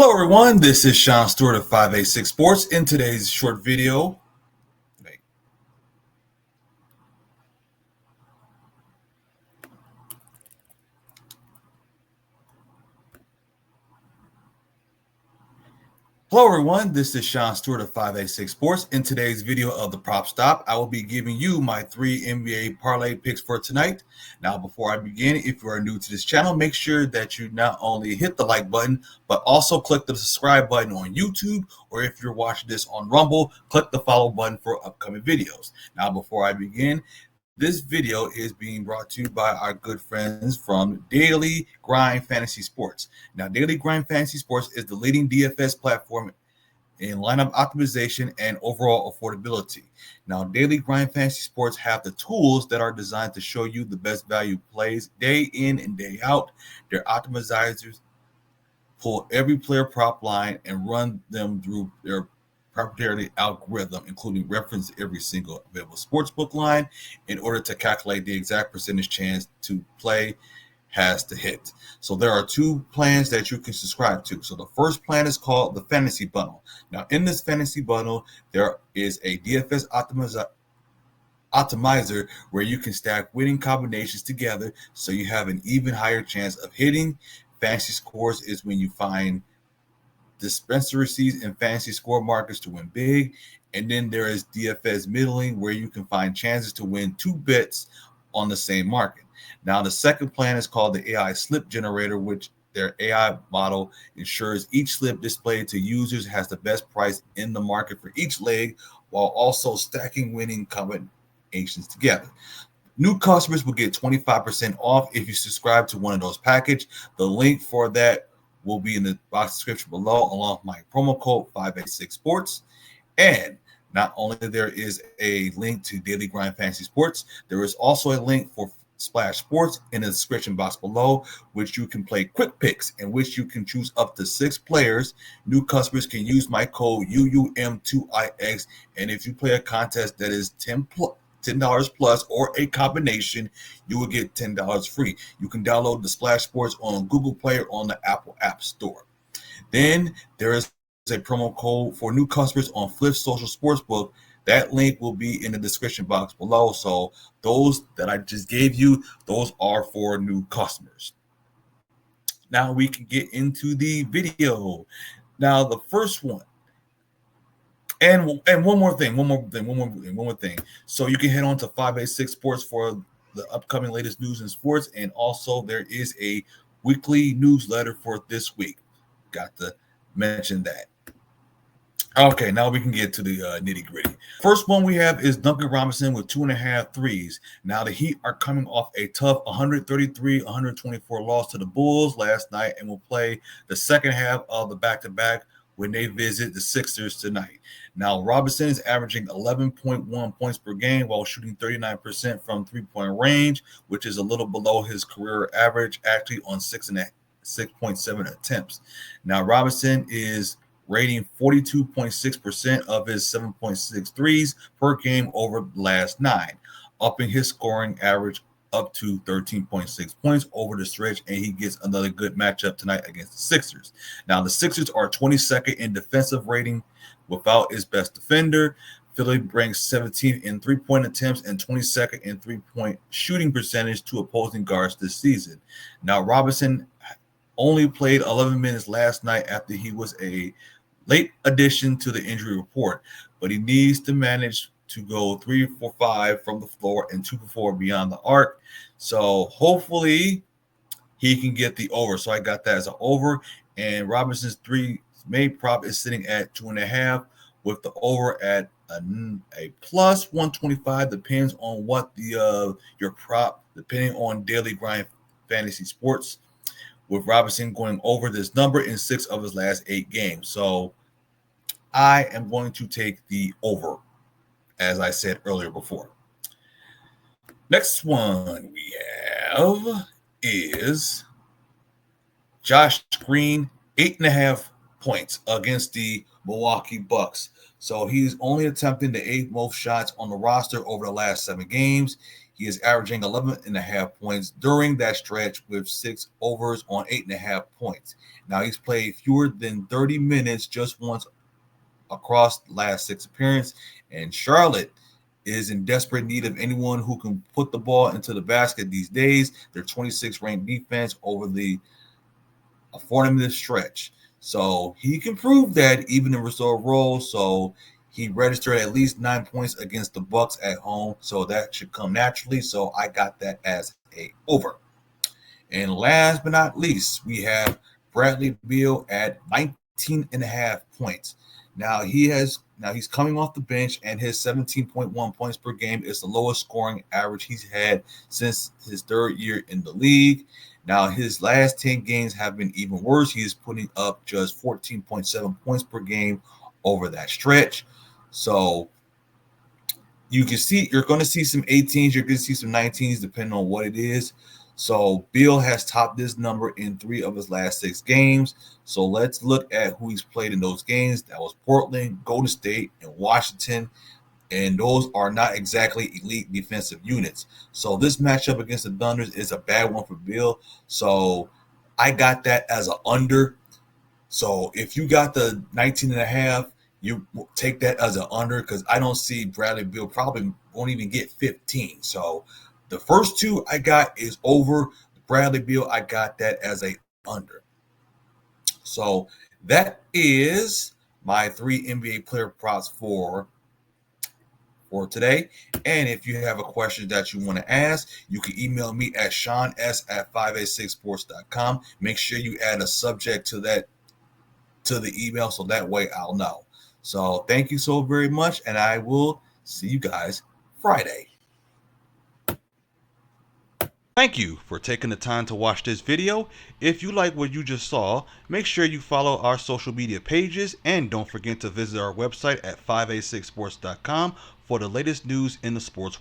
Hello everyone, this is Shawn Stewart of 586 Sports. In today's short video, of 586 Sports. In today's video of the Prop Stop, I will be giving you my 3 NBA parlay picks for tonight. Now, before I begin, if you are new to this channel, make sure that you not only hit the like button, but also click the subscribe button on YouTube, or if you're watching this on Rumble, click the follow button for upcoming videos. Now, before I begin, this video is being brought to you by our good friends from DailyGrind Fantasy Sports. Now, DailyGrind Fantasy Sports is the leading DFS platform in lineup optimization and overall affordability. Now, DailyGrind Fantasy Sports have the tools that are designed to show you the best value plays day in and day out. Their optimizers pull every player prop line and run them through their proprietary algorithm, including reference every single available sportsbook line in order to calculate the exact percentage chance to play has to hit. So there are 2 plans that you can subscribe to. So the first plan is called the Fantasy Bundle. Now, in this Fantasy Bundle, there is a DFS optimizer where you can stack winning combinations together so you have an even higher chance of hitting. Fantasy Scores is when you find dispensaries and fantasy score markers to win big. And then there is DFS middling, where you can find chances to win 2 bets on the same market. Now, the second plan is called the AI Slip Generator, which their AI model ensures each slip displayed to users has the best price in the market for each leg, while also stacking winning combinations together. New customers will get 25% off if you subscribe to one of those packages. The link for that will be in the box description below, along with my promo code 586 Sports. And not only there is a link to Daily Grind Fantasy Sports, there is also a link for Splash Sports in the description box below, which you can play quick picks, in which you can choose up to 6 players. New customers can use my code UUM2IX, and if you play a contest that is $10 plus or a combination, you will get $10 free. You can download the Splash Sports on Google Play or on the Apple App Store. Then there is a promo code for new customers on Flip Social Sportsbook. That link will be in the description box below. So those that I just gave you, those are for new customers. Now we can get into the video. Now the first one. And one more thing. So you can head on to 586 Sports for the upcoming latest news in sports. And also there is a weekly newsletter for this week. Got to mention that. Okay, now we can get to the nitty gritty. First one we have is Duncan Robinson with 2.5 threes. Now the Heat are coming off a tough 133-124 loss to the Bulls last night and will play the second half of the back-to-back when they visit the Sixers tonight. Now, Robinson is averaging 11.1 points per game while shooting 39% from three-point range, which is a little below his career average, actually on 6.7 attempts. Now, Robinson is rating 42.6% of his 7.6 threes per game over the last 9, upping his scoring average up to 13.6 points over the stretch, and he gets another good matchup tonight against the Sixers. Now, the Sixers are 22nd in defensive rating without his best defender. Philly ranks 17th in three-point attempts and 22nd in three-point shooting percentage to opposing guards this season. Now, Robinson only played 11 minutes last night after he was a late addition to the injury report, but he needs to manage to go 3 for 5 from the floor and 2 for 4 beyond the arc. So hopefully he can get the over. So I got that as an over, and Robinson's 3 made prop is sitting at 2.5 with the over at a plus 125. Depends on what the your prop, depending on Daily Grind Fantasy Sports, with Robinson going over this number in 6 of his last 8 games. So I am going to take the over, as I said earlier before. Next one we have is Josh Green, 8.5 points against the Milwaukee Bucks. So he's only attempting the 8th most shots on the roster over the last 7 games. He is averaging 11.5 points during that stretch with 6 overs on 8.5 points. Now, he's played fewer than 30 minutes just once across the last 6 appearances, and Charlotte is in desperate need of anyone who can put the ball into the basket these days. Their 26th ranked defense over a 40-minute stretch. So he can prove that even in reserve role. So he registered at least 9 points against the Bucks at home. So that should come naturally. So I got that as a over. And last but not least, we have Bradley Beal at 19.5 points. Now he's coming off the bench, and his 17.1 points per game is the lowest scoring average he's had since his third year in the league. Now his last 10 games have been even worse. He is putting up just 14.7 points per game over that stretch. So you're going to see some 18s, you're going to see some 19s, depending on what it is. So Beal has topped this number in 3 of his last 6 games. So let's look at who he's played in those games. That was Portland, Golden State, and Washington. And those are not exactly elite defensive units. So this matchup against the Thunders is a bad one for Beal. So I got that as an under. So if you got the 19.5, you take that as an under, because I don't see Bradley Beal probably won't even get 15. So the first 2 I got is over. Bradley Beal, I got that as a under. So that is my 3 NBA player props for today. And if you have a question that you want to ask, you can email me at ShawnS@586sports.com. Make sure you add a subject to the email, so that way I'll know. So thank you so very much, and I will see you guys Friday. Thank you for taking the time to watch this video. If you like what you just saw, make sure you follow our social media pages, and don't forget to visit our website at 586sports.com for the latest news in the sports world.